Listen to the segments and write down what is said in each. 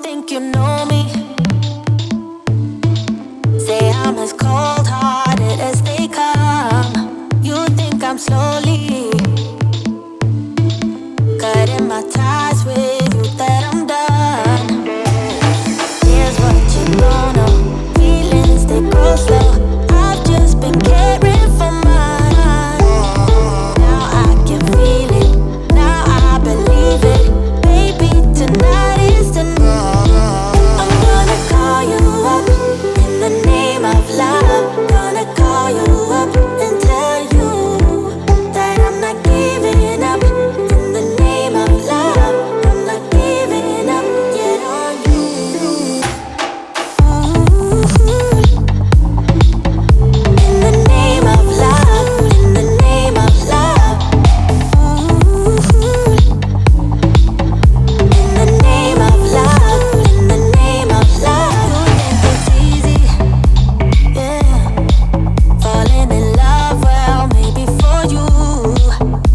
think you know me. Say I'm as cold-hearted as they come. You think I'm slowly cutting my ties with you, that I'm done. Here's what you don't know. Feelings, they grow slow. I've just been caring for mine. Now I can feel it. Now I believe it. Baby, tonight is the night. I'm gonna call you up in the name of love. Gonna call you up and tell you that I'm not giving up. In the name of love, I'm not giving up yet on you. In the name of love, in the name of love. In the name of love, in the name of love. You think it's easy, yeah, falling in love, well, maybe for you.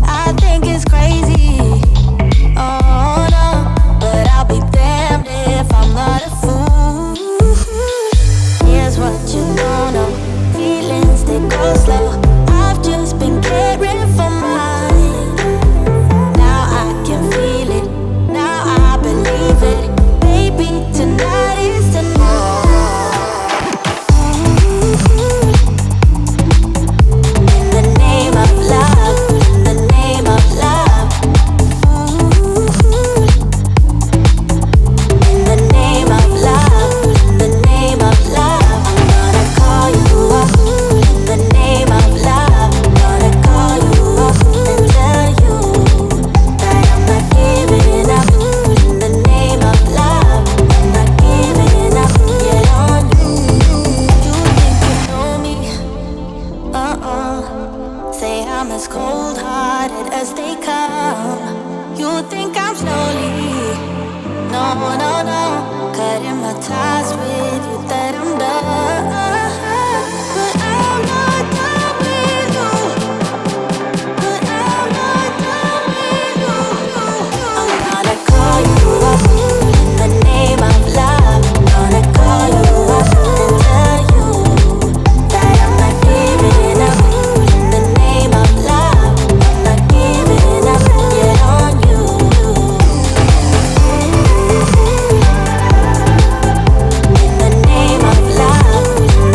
I think it's crazy, oh no, but I'll be damned if I'm not a fool. Here's what you don't know. Feelings, they go slow. I've just been caring for mine. Now I can feel it. Now I believe it. Baby, tonight is the night. In the name of love, in the name of love. In the name of love, in the name of love. I'm gonna call you up in the name of love. Gonna call you up and tell you that I'm not giving up. In the name of love, I'm not giving up yet on you. You think you know me? Say I'm as cold-hearted as they come. You think I'm slowly, no, no, no, cutting my ties with you, that I'm done. But I'm not done with you. But I'm not done with you. I'm gonna call you up in the name of love. Gonna call you up and tell you that I'm not giving up. In the name of love, I'm not giving up yet on you. In the name of love, in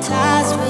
ties